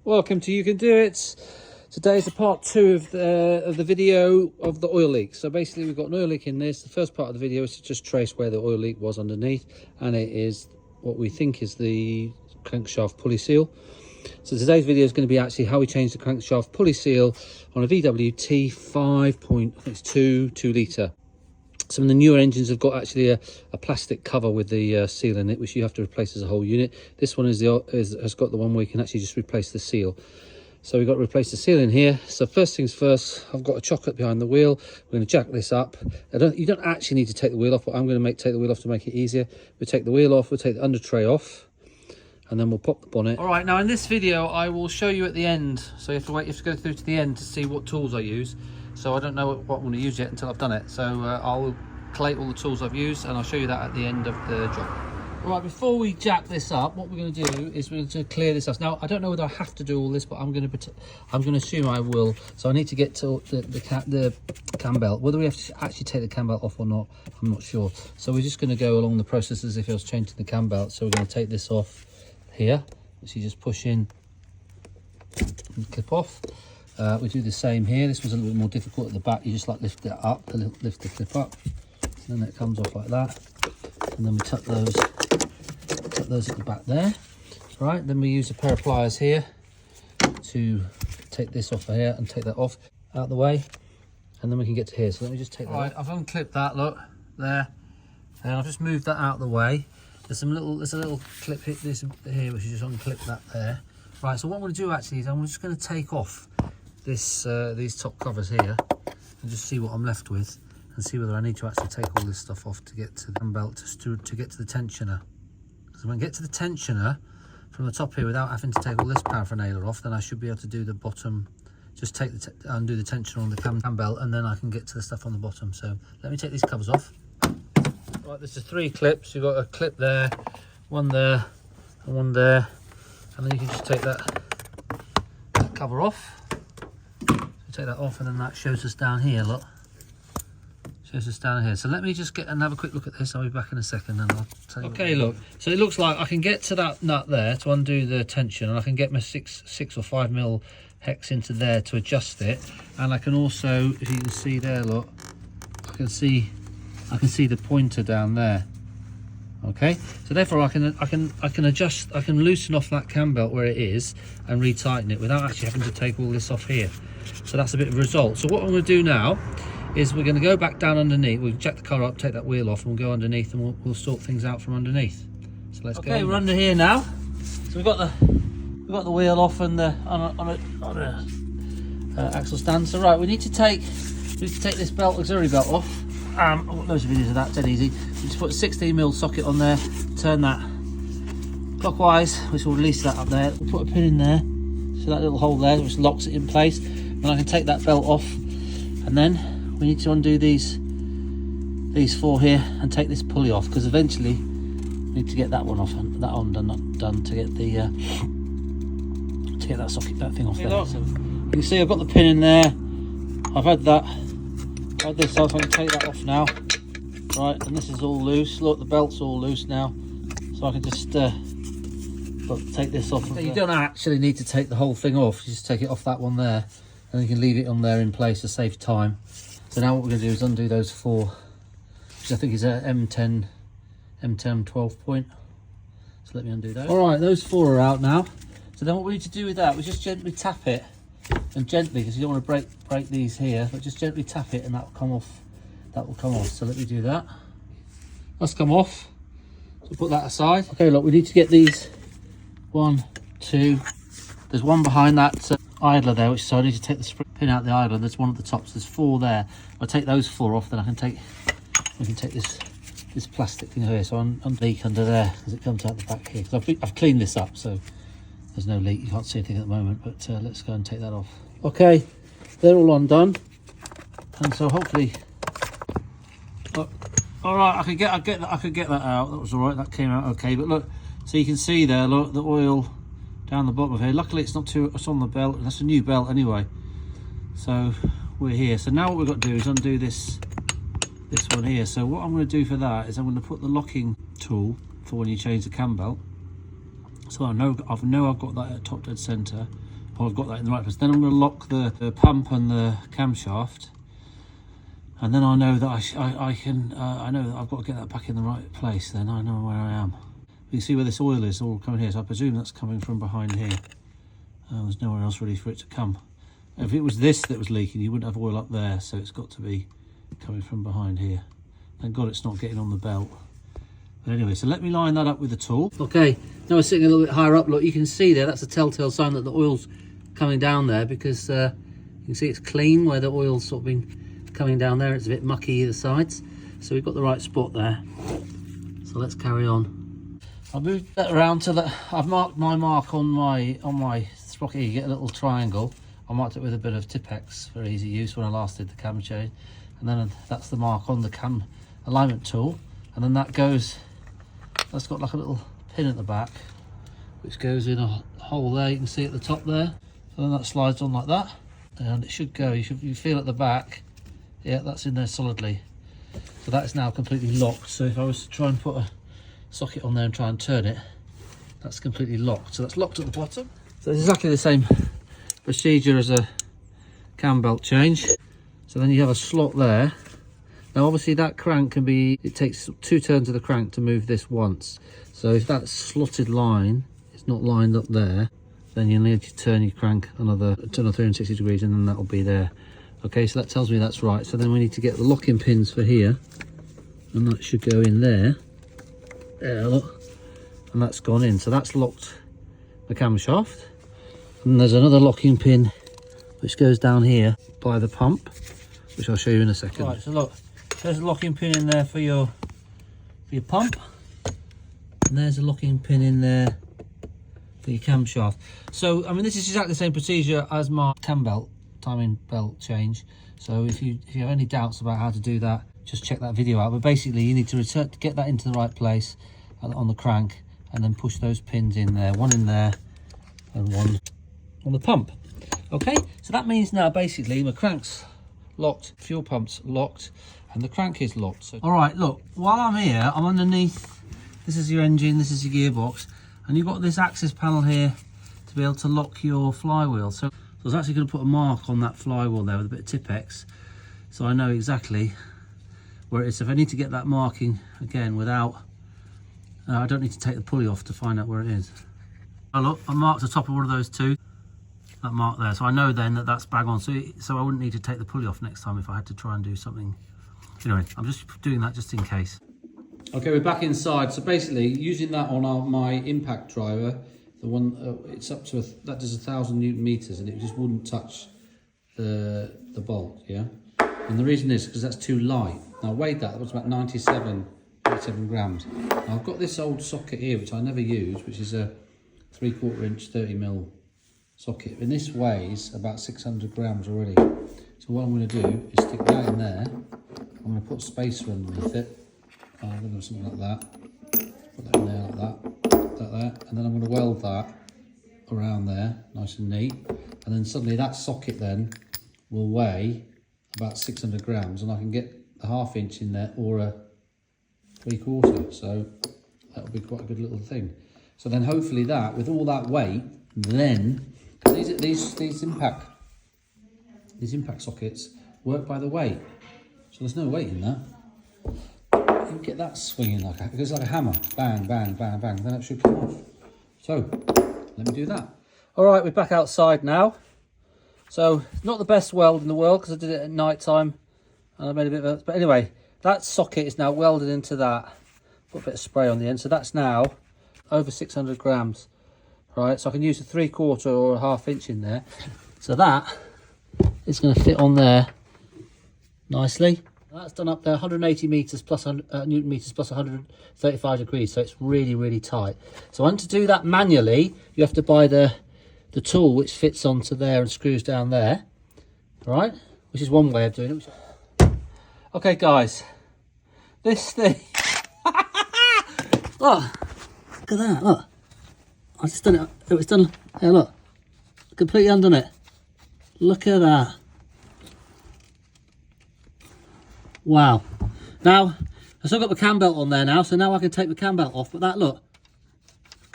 Welcome to You Can Do It. Today is the part 2 of the video of the oil leak. So basically we've got an oil leak in this. The first part of the video is to just trace where the oil leak was underneath, and it is what we think is the crankshaft pulley seal. So today's video is going to be actually how we change the crankshaft pulley seal on a VW T5.1, 2 litre. Some of the newer engines have got actually a plastic cover with the seal in it, which you have to replace as a whole unit. This one has got the one where you can actually just replace the seal. So we've got to replace the seal in here. So first things first, I've got a chocolate behind the wheel. We're going to jack this up. You don't actually need to take the wheel off, but I'm going to take the wheel off to make it easier. We'll take the wheel off, we'll take the under tray off, and then we'll pop the bonnet. All right, now in this video, I will show you at the end. So you have to go through to the end to see what tools I use. So I don't know what I'm going to use yet until I've done it. So I'll collate all the tools I've used, and I'll show you that at the end of the job. Right, before we jack this up, what we're going to do is we're going to clear this up. Now, I don't know whether I have to do all this, but I'm going to assume I will. So I need to get to the cam belt. Whether we have to actually take the cam belt off or not, I'm not sure. So we're just going to go along the process as if I was changing the cam belt. So we're going to take this off here, which you just push in and clip off. We do the same here. This was a little bit more difficult at the back. You just like lift it up, lift the clip up, and then it comes off like that. And then we tuck those at the back there. Right, then we use a pair of pliers here to take this off of here and take that off out the way, and then we can get to here. So let me just take that. Right, I've unclipped that, look there, and I've just moved that out of the way. There's a little clip here which is just unclip that there. Right, so what I'm going to do actually is I'm just going to take off this these top covers here and just see what I'm left with, and see whether I need to actually take all this stuff off to get to the belt, to get to the tensioner. So when I get to the tensioner from the top here without having to take all this paraphernalia off, then I should be able to do the bottom, just take undo the tensioner on the cam belt, and then I can get to the stuff on the bottom. So let me take these covers off. Right, there's the 3 clips. You've got a clip there, one there, and one there, and then you can just take that cover off. So take that off, and then that shows us down here, look. Shows us down here. So let me just get and have a quick look at this. I'll be back in a second and I'll tell you. Okay, look. So it looks like I can get to that nut there to undo the tension, and I can get my 6 or 5 mil hex into there to adjust it. And I can also, if you can see there, look, I can see the pointer down there. Okay, so therefore I can adjust, I can loosen off that cam belt where it is and retighten it without actually having to take all this off here. So that's a bit of a result. So what I'm going to do now is we're going to go back down underneath. We'll jack the car up, take that wheel off, and we'll go underneath, and we'll sort things out from underneath. So let's go. Okay, we're under here now. So we've got the wheel off and the on a axle stand. So right, we need to take this belt, auxiliary belt off. I've got loads of videos of that, dead easy. We just put a 16mm socket on there, turn that clockwise, which will release that up there. We'll put a pin in there, so that little hole there, which locks it in place. And I can take that belt off, and then we need to undo these 4 here and take this pulley off, because eventually we need to get that one off and that one done to get the that socket, that thing off there. So you can see I've got the pin in there. I've had this off. I can take that off now. Right, and this is all loose. Look, the belt's all loose now, so I can just take this off. You don't actually need to take the whole thing off. You just take it off that one there, and you can leave it on there in place to save time. So now what we're going to do is undo those 4, which I think is a M10 12 point. So let me undo those. All right, those 4 are out now. So then what we need to do with that, we just gently tap it, and gently, because you don't want to break these here, but just gently tap it, and that will come off. That will come off. So let me do that. That's come off. So put that aside. Okay, look, we need to get these 1, 2. There's one behind that idler there, so I need to take the pin out the idler. There's one at the top, so there's 4 there. If I take those 4 off, then we can take this plastic thing here. So I'm leak under there as it comes out the back here. Because I've cleaned this up, so there's no leak. You can't see anything at the moment, but let's go and take that off. Okay, they're all undone, and so hopefully, all right, I could get that out. That was all right. That came out okay. But look, so you can see there, look, the oil down the bottom of here. Luckily it's it's on the belt. That's a new belt anyway, so we're here. So now what we've got to do is undo this one here. So what I'm going to do for that is I'm going to put the locking tool for when you change the cam belt. So I know I've got that at top dead centre, or I've got that in the right place. Then I'm going to lock the pump and the camshaft, and then I know that I know that I've got to get that back in the right place. Then I know where I am. You see where this oil is all coming here, so I presume that's coming from behind here. There's nowhere else really for it to come. If it was this that was leaking, you wouldn't have oil up there, so it's got to be coming from behind here. Thank God it's not getting on the belt. But anyway, so let me line that up with the tool. Okay, now we're sitting a little bit higher up. Look, you can see there, that's a telltale sign that the oil's coming down there, because you can see it's clean where the oil's sort of been coming down there. It's a bit mucky either sides, so we've got the right spot there. So let's carry on. I'll move that around to that. I've marked my mark on my sprocket. You get a little triangle. I marked it with a bit of Tipex for easy use when I last did the cam chain, and then that's the mark on the cam alignment tool, and then that goes. That's got like a little pin at the back, which goes in a hole there. You can see at the top there. So then that slides on like that, and it should go. You feel at the back. Yeah, that's in there solidly. So that is now completely locked. So if I was to try and put a socket on there and try and turn it, that's completely locked. So that's locked at the bottom. So it's exactly the same procedure as a cam belt change. So then you have a slot there. Now obviously that crank can be, it takes 2 turns of the crank to move this once. So if that slotted line is not lined up there, then you'll need to turn your crank another 360 degrees, and then that'll be there. Okay, so that tells me that's right. So then we need to get the locking pins for here, and that should go in there. There, look. And that's gone in. So that's locked the camshaft. And there's another locking pin which goes down here by the pump, which I'll show you in a second. Right, so look, there's a locking pin in there for your pump, and there's a locking pin in there for your camshaft. So I mean, this is exactly the same procedure as my cam belt, timing belt change. So if you have any doubts about how to do that, just check that video out. But basically you need to get that into the right place on the crank, and then push those pins in there, one in there and one on the pump. Okay, so that means now basically my crank's locked, fuel pump's locked, and the crank is locked. So, all right, look, while I'm here, I'm underneath. This is your engine, this is your gearbox, and you've got this access panel here to be able to lock your flywheel. So I was actually going to put a mark on that flywheel there with a bit of Tipex, so I know exactly where it is. If I need to get that marking again without, I don't need to take the pulley off to find out where it is. Oh look, I marked the top of one of those two, that mark there, so I know then that that's bang on. So I wouldn't need to take the pulley off next time if I had to try and do something. Anyway, I'm just doing that just in case. Okay, we're back inside. So basically, using that on my impact driver, the one it's up to that does 1,000 Newton meters, and it just wouldn't touch the bolt. Yeah, and the reason is because that's too light. Now I weighed that was about 97 grams. Now I've got this old socket here which I never use, which is a 3/4 inch 30mm socket, and this weighs about 600 grams already. So what I'm going to do is stick that in there. I'm going to put a spacer underneath it. I'm going to do something like that. Put that in there like that, and then I'm going to weld that around there, nice and neat. And then suddenly that socket then will weigh about 600 grams, and I can get a 1/2 inch in there or a 3/4. So that'll be quite a good little thing. So then hopefully that, with all that weight, then these impact sockets work by the weight. So there's no weight in that. You get that swinging like it goes like a hammer, bang, bang, bang, bang. Then it should come off. So let me do that. All right, we're back outside now. So not the best weld in the world because I did it at night time, and I made a bit of a. But anyway, that socket is now welded into that. Put a bit of spray on the end, so that's now over 600 grams. Right, so I can use a 3/4 or a 1/2 inch in there. So that is going to fit on there nicely. That's done up there 180 meters plus Newton meters plus 135 degrees. So it's really, really tight. So to do that manually, you have to buy the tool which fits onto there and screws down there. Right, which is one way of doing it. Okay, guys, this thing. Look, look at that. Look. I just done it. It was done. Hey, look, completely undone it. Look at that. Wow. Now I've still got the cam belt on there now, so now I can take the cam belt off. But that, look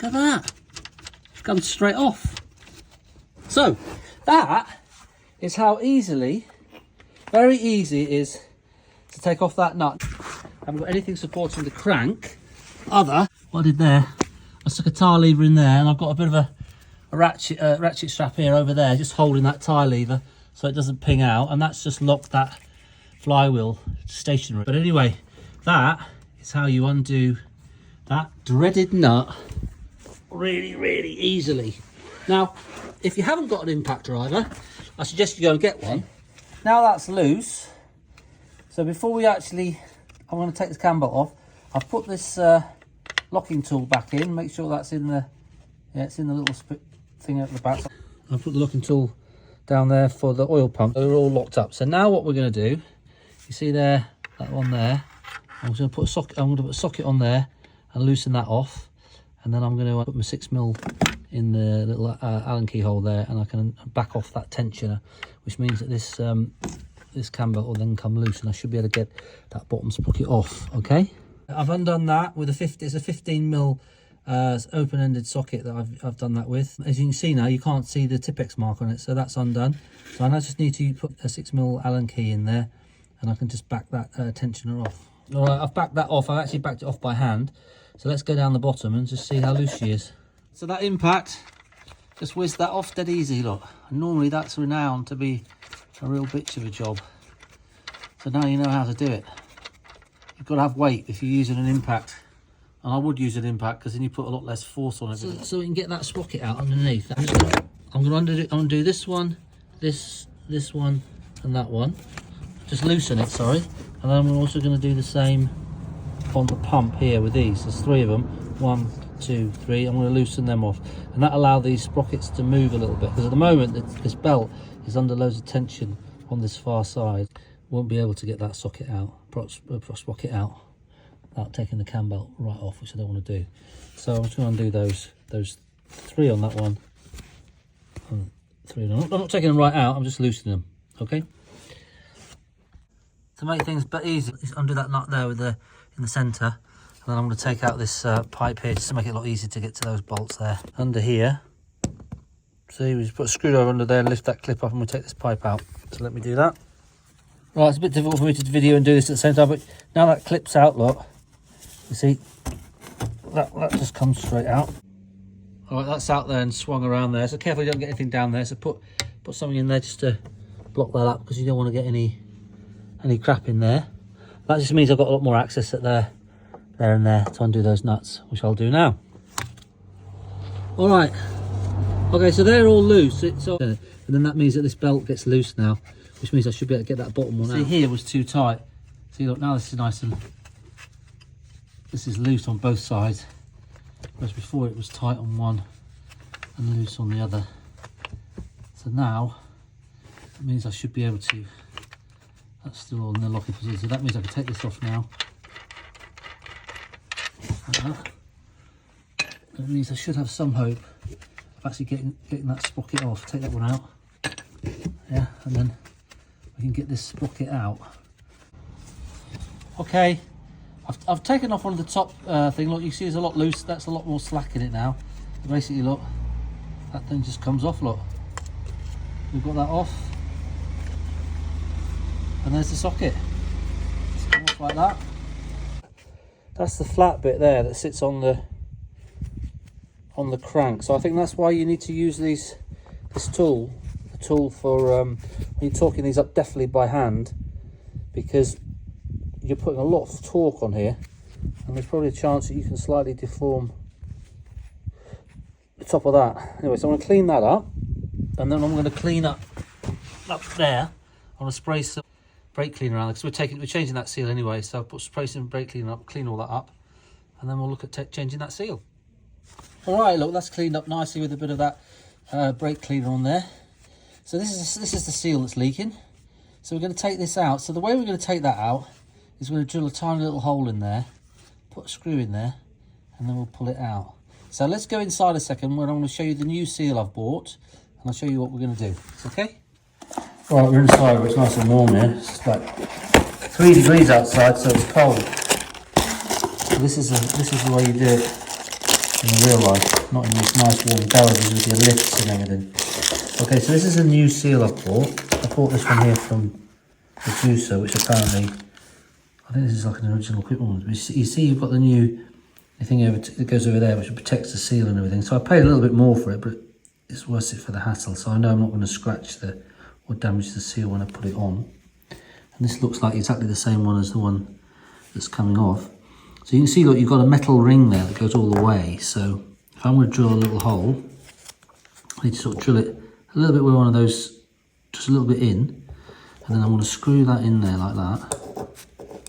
at that. comes straight off. So that is how easily, very easy it is to take off that nut. I haven't got anything supporting the crank other. What I did there, I stuck a tire lever in there, and I've got a bit of a ratchet strap here over there, just holding that tire lever so it doesn't ping out, and that's just locked that flywheel stationary. But anyway, that is how you undo that dreaded nut really easily. Now, if you haven't got an impact driver, I suggest you go and get one. Now that's loose, so before we actually, I'm going to take this cam belt off. I've put this locking tool back in. Make sure that's in the, yeah, it's in the little thing at the back. I've put the locking tool down there for the oil pump. They're all locked up. So now what we're going to do, you see there, that one there, I'm just going to put a socket. I'm going to put a socket on there and loosen that off, and then I'm going to put my 6mm in the little Allen key hole there, and I can back off that tensioner, which means that this this cam belt will then come loose, and I should be able to get that bottom sprocket off. Okay, I've undone that with it's a 15mm open-ended socket that I've done that with. As you can see now, you can't see the Tipex mark on it, so that's undone. So I now just need to put a 6mm Allen key in there, and I can just back that tensioner off. All right, I've backed that off. I've actually backed it off by hand. So let's go down the bottom and just see how loose she is. So that impact, just whizzed that off dead easy, look. And normally that's renowned to be a real bitch of a job. So now you know how to do it. You've got to have weight if you're using an impact. And I would use an impact because then you put a lot less force on it. So we can get that sprocket out underneath. I'm going to undo this one, this one, and that one. Just loosen it, sorry. And then I'm also going to do the same on the pump here with these. There's 3 of them. 1, 2, 3. I'm going to loosen them off, and that allow these sprockets to move a little bit, because at the moment this belt is under loads of tension on this far side. Won't be able to get that socket out, sprocket out, without taking the cam belt right off, which I don't want to do. So I'm just going to undo those 3 on that one, and 3 on. I'm not taking them right out. I'm just loosening them. Okay. To make things easy, just undo that nut there with in the centre, and then I'm going to take out this pipe here just to make it a lot easier to get to those bolts there. Under here, see, we just put a screwdriver under there and lift that clip up, and we'll take this pipe out. So let me do that. Right, it's a bit difficult for me to video and do this at the same time, but now that clips out, look, you see, that just comes straight out. All right, that's out there and swung around there, so careful you don't get anything down there. So put something in there just to block that up, because you don't want to get any crap in there. That just means I've got a lot more access at there and there to undo those nuts, which I'll do now. All right, okay, so they're all loose, and then that means that this belt gets loose now, which means I should be able to get that bottom one out. See, here was too tight. See, look, now this is nice, and this is loose on both sides, whereas before it was tight on one and loose on the other. So now it means I should be able to. That's still all in the locking position, so that means I can take this off now. Like that. That means I should have some hope of actually getting that sprocket off. Take that one out. Yeah, and then we can get this sprocket out. Okay, I've taken off one of the top thing. Look, you see there's a lot loose. That's a lot more slack in it now. Basically, look, that thing just comes off, look. We've got that off. And there's the socket. It's come off like that. That's the flat bit there that sits on the crank. So I think that's why you need to use this tool, the tool for when you're torquing these up definitely by hand, because you're putting a lot of torque on here, and there's probably a chance that you can slightly deform the top of that. Anyway, so I'm going to clean that up, and then I'm going to clean up there. I'm going to spray some brake cleaner around, because we're changing that seal anyway, so I'll put spray some brake cleaner up, clean all that up, and then we'll look at changing that seal. All right, look, that's cleaned up nicely with a bit of that brake cleaner on there. So this is the seal that's leaking. So we're going to take this out. So the way we're going to take that out is we're going to drill a tiny little hole in there, put a screw in there, and then we'll pull it out. So let's go inside a second where I'm going to show you the new seal I've bought, and I'll show you what we're going to do. It's okay? All right, we're inside where it's nice and warm here. It's like 3 degrees outside, so it's cold. So this is the way you do it in real life. not in these nice warm garages with your lifts and everything. Okay, so this is a new seal I bought. I bought this one here from the juicer, which apparently, I think this is like an original equipment one. You see you've got the new thing that goes over there, which protects the seal and everything. So I paid a little bit more for it, but it's worth it for the hassle. So I know I'm not going to scratch or damage the seal when I put it on. And this looks like exactly the same one as the one that's coming off. So you can see, look, you've got a metal ring there that goes all the way. So if I'm going to drill a little hole, I need to sort of drill it a little bit with one of those, just a little bit in. And then I'm going to screw that in there like that.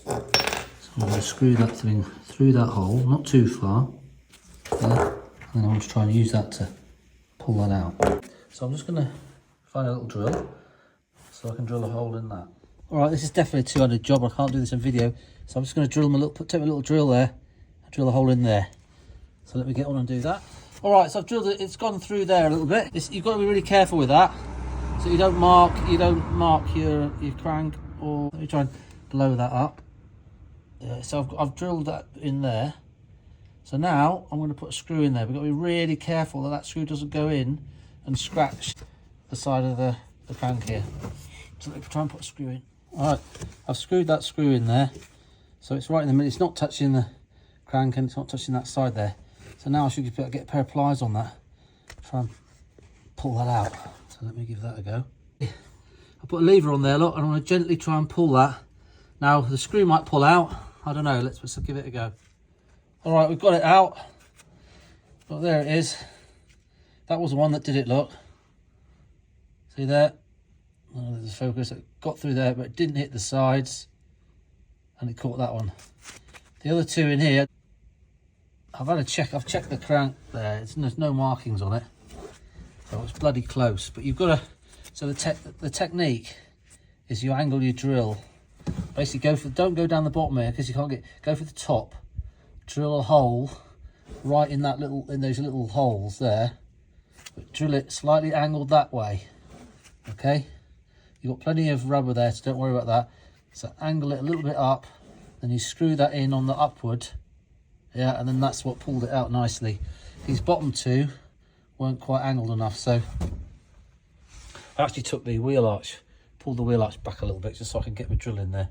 So I'm going to screw that thing through that hole, not too far. There. And then I'm going to try and use that to pull that out. So I'm just going to find a little drill so I can drill a hole in that. Alright, this is definitely a two-handed job. I can't do this in video. So I'm just going to take my little drill there and drill a hole in there. So let me get on and do that. Alright, so I've drilled it. It's gone through there a little bit. You've got to be really careful with that. So you don't mark your crank, or let me try and blow that up. So I've drilled that in there. So now I'm going to put a screw in there. We've got to be really careful that screw doesn't go in and scratch the side of the crank here. So let me try and put a screw in. Alright, I've screwed that screw in there. So it's right in the middle. It's not touching the crank and it's not touching that side there. So now I should get a pair of pliers on that. Try and pull that out. So let me give that a go. I put a lever on there, look, and I'm going to gently try and pull that. Now the screw might pull out. I don't know. Let's give it a go. All right, we've got it out. But there it is. That was the one that did it, look. See there? Oh, there's a focus. It got through there, but it didn't hit the sides. And it caught that one. The other two in here, I've checked the crank there. There's no markings on it. So it's bloody close. But you've got to, so the technique is you angle your drill. Basically don't go down the bottom here because you can't go for the top. Drill a hole right in those little holes there. But drill it slightly angled that way. Okay? You've got plenty of rubber there, so don't worry about that. So angle it a little bit up, then you screw that in on the upward. Yeah, and then that's what pulled it out nicely. These bottom two weren't quite angled enough, so I actually took the wheel arch, pulled the wheel arch back a little bit just so I can get my drill in there.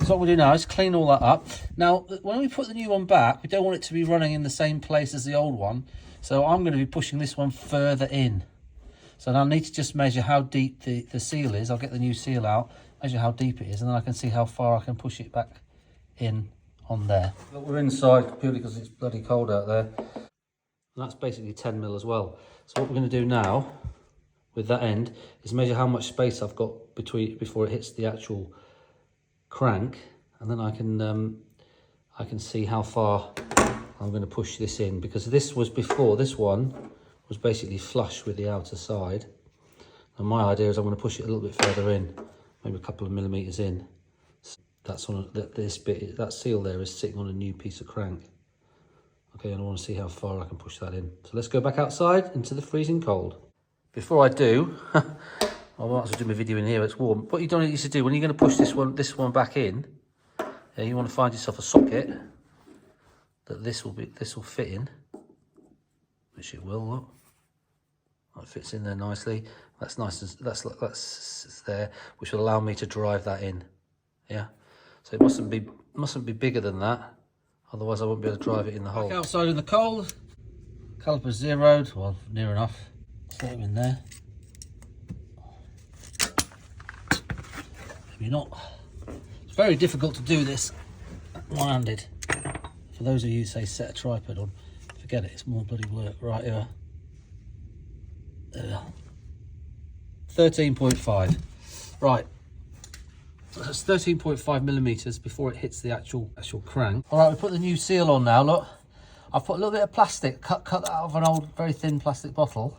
So what we'll do now is clean all that up. Now, when we put the new one back, we don't want it to be running in the same place as the old one. So I'm going to be pushing this one further in. So now I need to just measure how deep the seal is. I'll get the new seal out, measure how deep it is, and then I can see how far I can push it back in on there. Look, we're inside purely because it's bloody cold out there. And that's basically 10 mil as well. So what we're going to do now with that end is measure how much space I've got before it hits the actual crank, and then I can see how far I'm going to push this in, because this one was basically flush with the outer side, and my idea is I'm going to push it a little bit further in, maybe a couple of millimeters in. So that's on this bit, that seal there is sitting on a new piece of crank. Okay, and I want to see how far I can push that in. So let's go back outside into the freezing cold. Before I do, I might as well do my video in here. It's warm. What you don't need to do when you're going to push this one back in, you want to find yourself a socket that this will fit in, which it will. Look, it fits in there nicely. That's nice. That's there, which will allow me to drive that in. Yeah. So it mustn't be bigger than that, otherwise I won't be able to drive it in the hole. Back outside in the cold. Caliper's zeroed. Well, near enough. Set him in there. Maybe not. It's very difficult to do this one-handed. For those of you who say set a tripod on, forget it, it's more bloody work. Right here. 13.5. Right. That's 13.5 millimeters before it hits the actual crank. All right, we put the new seal on now. Look, I've put a little bit of plastic, cut that out of an old, very thin plastic bottle.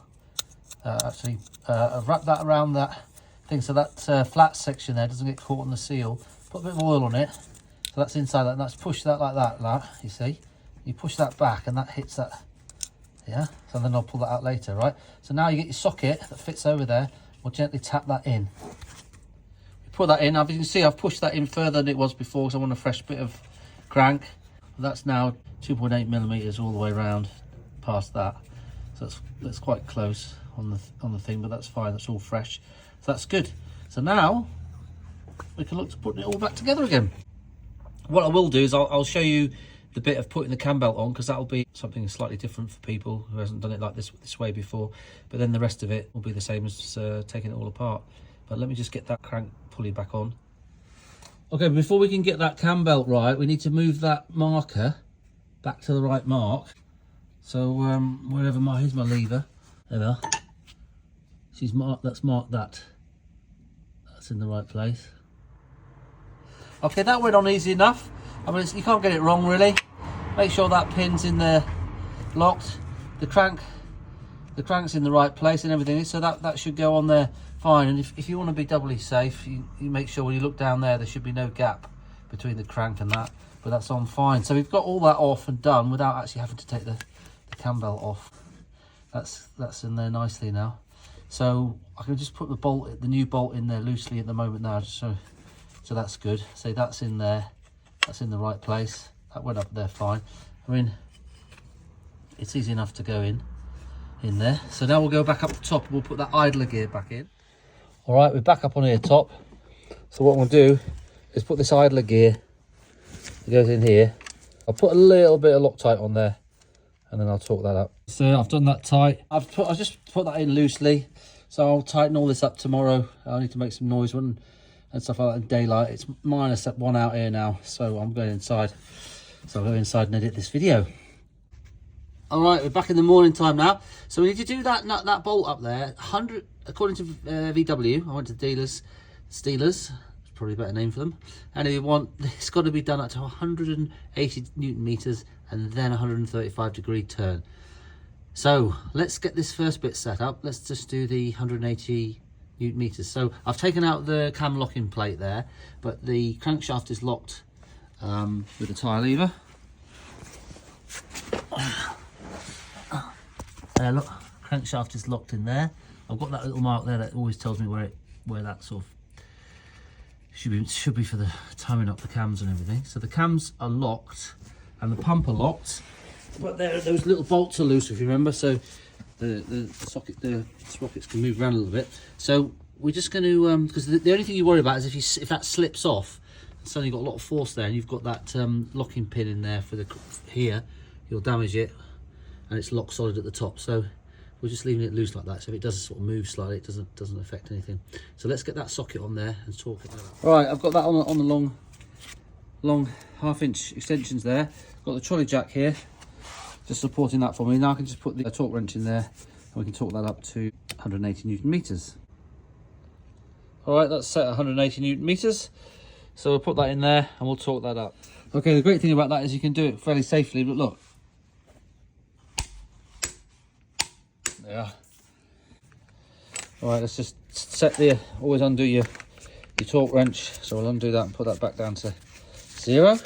I've wrapped that around that thing so that flat section there doesn't get caught on the seal. Put a bit of oil on it, so that's inside that, and that's push that like that, you see. You push that back and that hits that, yeah? So then I'll pull that out later, right? So now you get your socket that fits over there. We'll gently tap that in. You put that in, as you can see I've pushed that in further than it was before because I want a fresh bit of crank. That's now 2.8 millimeters all the way around past that. So that's quite close on the thing, but that's fine. That's all fresh. So that's good. So now we can look to putting it all back together again. What I will do is I'll show you the bit of putting the cam belt on, because that'll be something slightly different for people who hasn't done it like this way before. But then the rest of it will be the same as taking it all apart. But let me just get that crank pulley back on. Okay, before we can get that cam belt right, we need to move that marker back to the right mark. So wherever here's my lever. There we are. She's marked. That's marked that. That's in the right place. Okay, that went on easy enough. I mean, you can't get it wrong really. Make sure that pin's in there locked. The crank's in the right place and everything, so that should go on there fine. And if you want to be doubly safe, you make sure when you look down there should be no gap between the crank and that, but that's on fine. So we've got all that off and done without actually having to take the cam belt off. That's in there nicely now. So I can just put the new bolt in there loosely at the moment now, just so that's good. So that's in there, that's in the right place. That went up there fine. I mean, it's easy enough to go in there. So now we'll go back up the top and we'll put that idler gear back in. All right, we're back up on here top. So what we'll do is put this idler gear that goes in here. I'll put a little bit of Loctite on there and then I'll torque that up. So I've done that tight. I've just put that in loosely. So I'll tighten all this up tomorrow. I need to make some noise and stuff like that in daylight. It's -1 out here now, so I'm going inside. So I'll go inside and edit this video. All right, we're back in the morning time now. So we need to do that bolt up there. 100, according to VW. I went to dealers, Steelers. It's probably a better name for them. And it's got to be done up to 180 Newton meters and then 135-degree turn. So let's get this first bit set up. Let's just do the 180 Newton meters. So I've taken out the cam locking plate there, but the crankshaft is locked with the tyre lever. Look, crankshaft is locked in there. I've got that little mark there that always tells me where that sort of should be for the timing up the cams and everything. So the cams are locked and the pump are locked, but those little bolts are loose, if you remember. So the sprockets can move around a little bit. So we're just going to because the only thing you worry about is if that slips off, suddenly you've got a lot of force there, and you've got that locking pin in there for here, you'll damage it, and it's locked solid at the top. So we're just leaving it loose like that, so if it does sort of move slightly, it doesn't affect anything. So let's get that socket on there and torque it out. All right, I've got that on the long 1/2-inch extensions there. Got the trolley jack here just supporting that for me. Now I can just put the torque wrench in there and we can torque that up to 180 Newton meters. All right, that's set at 180 Newton meters. So we'll put that in there and we'll torque that up. Okay, the great thing about that is you can do it fairly safely, but look. Yeah. All right, let's just always undo your torque wrench. So we'll undo that and put that back down to 0.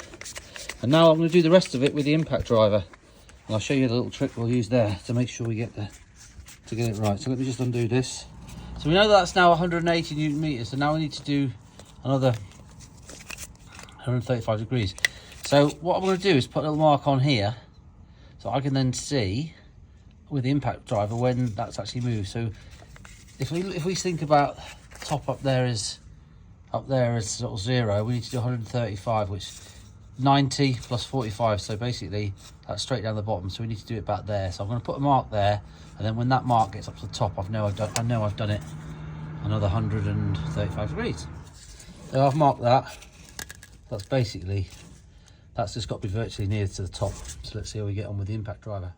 And now I'm going to do the rest of it with the impact driver. And I'll show you the little trick we'll use there to make sure we get it right. So let me just undo this. So we know that's now 180 Newton meters. So now we need to do another 135 degrees. So what I'm going to do is put a little mark on here, so I can then see with the impact driver when that's actually moved. So if we think about top up there is sort of 0, we need to do 135, which 90 plus 45. So basically that's straight down the bottom. So we need to do it back there. So I'm going to put a mark there, and then when that mark gets up to the top, I know I've done it another 135 degrees. So I've marked that. That's just got to be virtually near to the top. So let's see how we get on with the impact driver.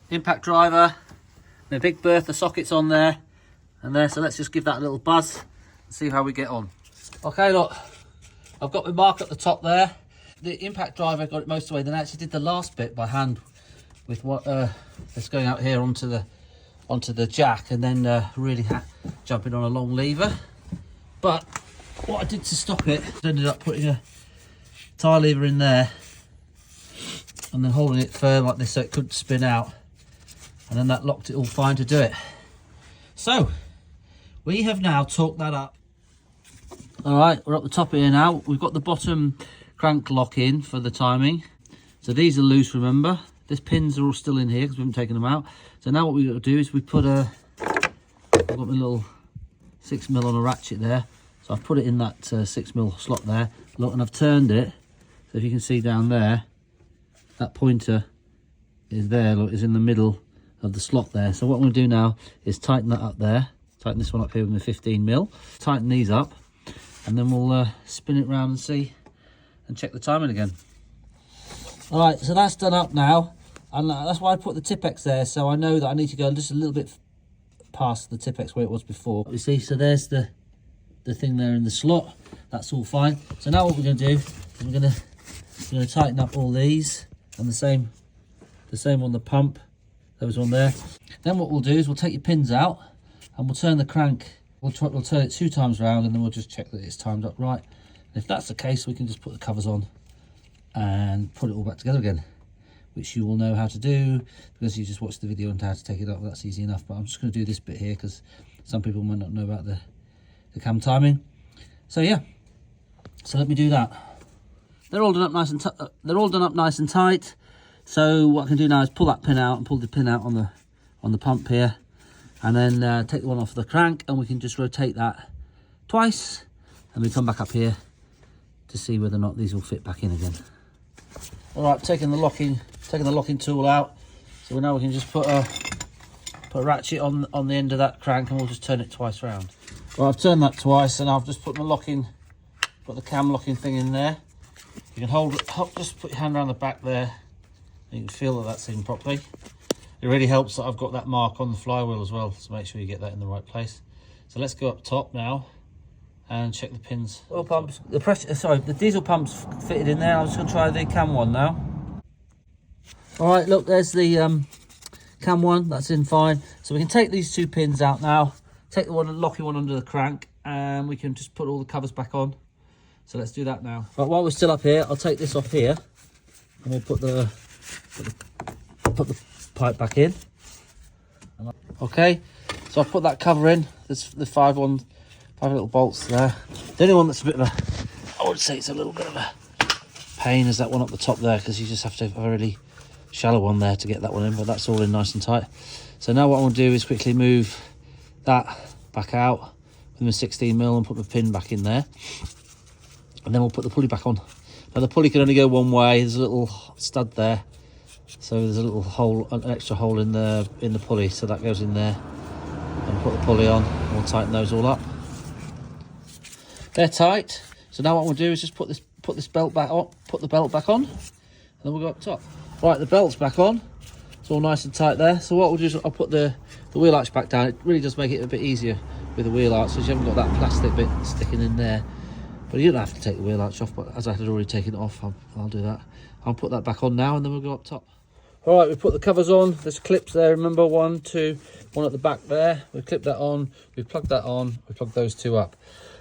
Impact driver, the big Bertha sockets on there and there. So let's just give that a little buzz and see how we get on. Okay, look, I've got my mark at the top there. The impact driver got it most of the way. Then I actually did the last bit by hand with what that's going out here onto the jack, and then really jumping on a long lever. But what I did to stop it, I ended up putting a tyre lever in there and then holding it firm like this so it couldn't spin out, and then that locked it all fine to do it. So we have now torqued that up. All right, we're up the top here now. We've got the bottom crank lock in for the timing. So these are loose, remember. These pins are all still in here because we haven't taken them out. So now what we've got to do is we put I've got my little 6mm on a ratchet there. So I've put it in that 6mm slot there. Look, and I've turned it. So if you can see down there, that pointer is there, look, is in the middle of the slot there. So what I'm going to do now is tighten that up there. Tighten this one up here with my 15mm. Tighten these up, and then we'll spin it round and see, and check the timing again. All right, so that's done up now, and that's why I put the Tipex there, so I know that I need to go just a little bit past the Tipex where it was before. You see, so there's the thing there in the slot. That's all fine. So now what we're going to do is we're going to tighten up all these, and the same on the pump. There was one there. Then what we'll do is we'll take your pins out, and we'll turn the crank. We'll turn it 2 times round, and then we'll just check that it's timed up right. And if that's the case, we can just put the covers on and put it all back together again, which you will know how to do because you just watched the video on how to take it up. That's easy enough. But I'm just going to do this bit here because some people might not know about the cam timing. So yeah, so let me do that. They're all done up nice and tight. So what I can do now is pull that pin out and pull the pin out on the pump here, and then take the one off the crank, and we can just rotate that twice, and we come back up here to see whether or not these will fit back in again. All right, taking the locking tool out. So now we can just put a ratchet on the end of that crank, and we'll just turn it twice round. Well, I've turned that twice, and I've just put the cam locking thing in there. You can just put your hand around the back there. You can feel that that's in properly. It really helps that I've got that mark on the flywheel as well, so make sure you get that in the right place. So let's go up top now and check the pins. Oil pumps, the diesel pumps fitted in there. I'm just going to try the cam one now. All right, look, there's the cam one. That's in fine. So we can take these 2 pins out now. Take the locking one under the crank, and we can just put all the covers back on. So let's do that now. Right, while we're still up here, I'll take this off here, and we'll put the pipe back in. Okay, so I've put that cover in. There's the 5 little bolts there. The only one that's a bit of I would say it's a little bit of a pain is that one up the top there, because you just have to have a really shallow one there to get that one in, but that's all in nice and tight. So now what I want to do is quickly move that back out with my 16mm and put my pin back in there, and then we'll put the pulley back on. Now the pulley can only go one way. There's a little stud there, so there's a little hole, an extra hole in the pulley, so that goes in there, and put the pulley on, and we'll tighten those all up. They're tight. So now what we'll do is just put this belt back on, put the belt back on, and then we'll go up top. Right, the belt's back on. It's all nice and tight there. So what we'll do is I'll put the wheel arch back down. It really does make it a bit easier with the wheel arch, so you haven't got that plastic bit sticking in there. But you don't have to take the wheel arch off, but as I had already taken it off, I'll do that. I'll put that back on now, and then we'll go up top. All right, we put the covers on. There's clips there, remember, 1, 2, 1 at the back there. We've clipped that on, we've plugged that on, we plugged those 2 up.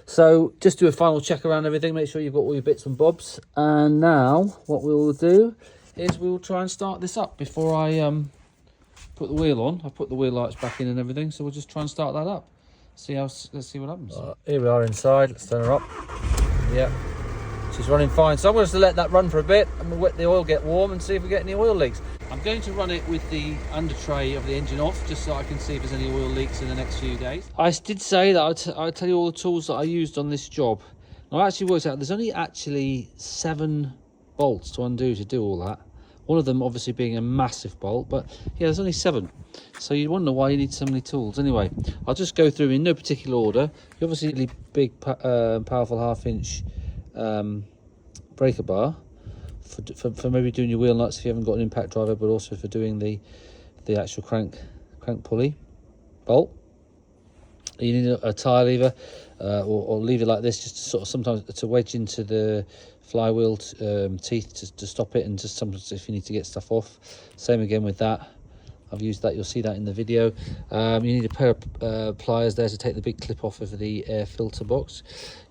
So just do a final check around everything, make sure you've got all your bits and bobs. And now what we'll do is we'll try and start this up before I put the wheel on. I've put the wheel arch back in and everything, so we'll just try and start that up. Let's see what happens. Here we are inside. Let's turn her up. Yeah, she's running fine. So I'm going to let that run for a bit, and we'll let the oil get warm and see if we get any oil leaks. I'm going to run it with the under tray of the engine off, just so I can see if there's any oil leaks in the next few days. I did say that I'd tell you all the tools that I used on this job. Now I actually worked out there's only actually 7 bolts to undo to do all that. One of them obviously being a massive bolt, but yeah, there's only 7. So you wonder why you need so many tools. Anyway, I'll just go through in no particular order. You obviously need a big, powerful 1/2-inch breaker bar for maybe doing your wheel nuts if you haven't got an impact driver, but also for doing the actual crank pulley bolt. You need a tire lever or lever like this, just to sort of sometimes to wedge into the flywheel teeth to stop it, and just sometimes if you need to get stuff off. Same again with that. I've used that, you'll see that in the video. You need a pair of pliers there to take the big clip off of the air filter box.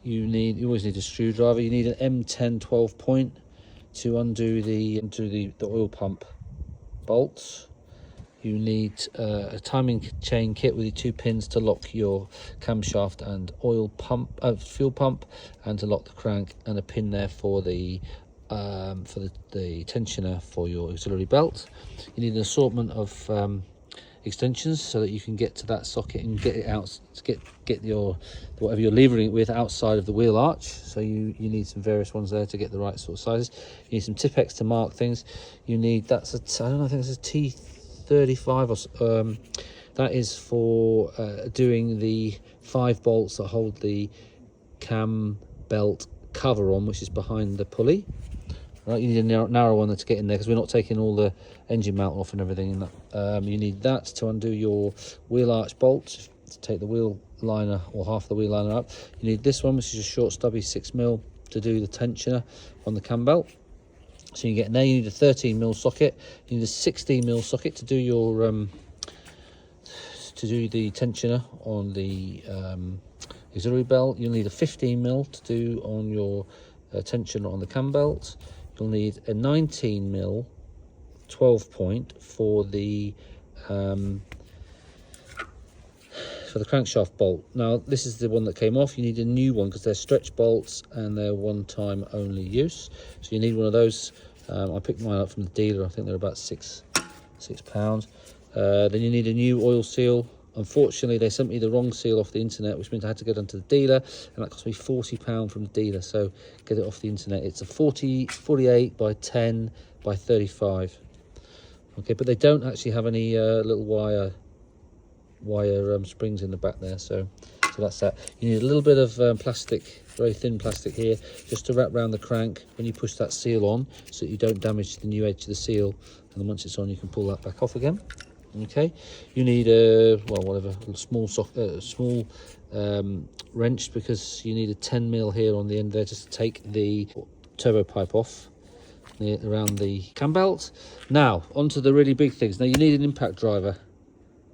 You always need a screwdriver. You need an M10 12 point to undo the oil pump bolts. You need a timing chain kit with your 2 pins to lock your camshaft and oil pump, fuel pump, and to lock the crank, and a pin there for the for the tensioner for your auxiliary belt. You need an assortment of extensions so that you can get to that socket and get it out, to get your whatever you're levering it with outside of the wheel arch. So you need some various ones there to get the right sort of sizes. You need some Tipex to mark things. You need, that's a, I don't know, I think it's a T35 or that is for doing the 5 bolts that hold the cam belt cover on, which is behind the pulley. Right, you need a narrow one to get in there because we're not taking all the engine mount off and everything. You need that to undo your wheel arch bolt, to take the wheel liner or half the wheel liner up. You need this one, which is a short stubby 6mm, to do the tensioner on the cam belt. So you get in there. You need a 13mm socket. You need a 16mm socket to do your the tensioner on the auxiliary belt. You'll need a 15mm to do on your tensioner on the cam belt. You'll need a 19mm 12-point for the crankshaft bolt. Now this is the one that came off. You need a new one because they're stretch bolts and they're one-time only use. So you need one of those. I picked mine up from the dealer. I think they're about £6. Then you need a new oil seal. Unfortunately, they sent me the wrong seal off the internet, which means I had to go down to the dealer, and that cost me £40 from the dealer. So get it off the internet. It's a 48 by 10 by 35. Okay, but they don't actually have any little wire springs in the back there. So that's that. You need a little bit of plastic, very thin plastic here, just to wrap around the crank when you push that seal on, so that you don't damage the new edge of the seal. And then once it's on, you can pull that back off again. Okay, you need a small wrench, because you need a 10mm here on the end there just to take the turbo pipe off around the cam belt. Now onto the really big things. Now you need an impact driver.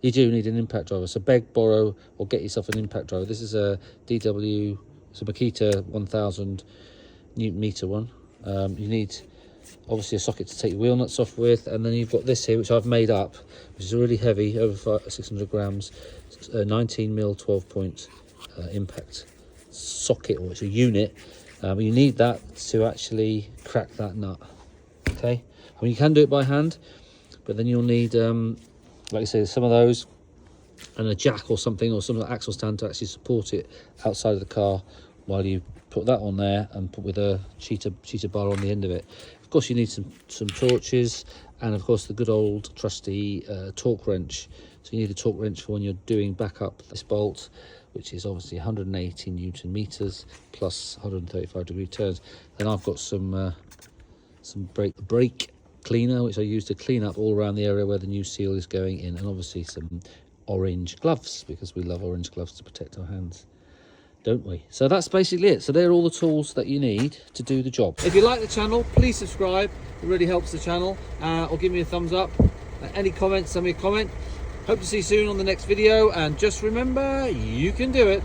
You do need an impact driver, so beg, borrow, or get yourself an impact driver. This is a DW, it's a Makita 1000 Newton meter one. You need obviously a socket to take your wheel nuts off with, and then you've got this here, which I've made up, which is really heavy, over 600 grams, 19mm 12-point impact socket, or it's a unit. You need that to actually crack that nut. Okay, I mean you can do it by hand, but then you'll need like I say, some of those, and a jack or something, or some axle stand to actually support it outside of the car while you put that on there and put with a cheetah bar on the end of it. Of course you need some torches, and of course the good old trusty torque wrench. So you need a torque wrench for when you're doing back up this bolt, which is obviously 180 Newton meters plus 135-degree turns. Then I've got some brake cleaner, which I use to clean up all around the area where the new seal is going in, and obviously some orange gloves, because we love orange gloves to protect our hands, don't we? So that's basically it. So they're all the tools that you need to do the job. If you like the channel, please subscribe. It really helps the channel. Or give me a thumbs up. Any comments, send me a comment. Hope to see you soon on the next video, and just remember, you can do it.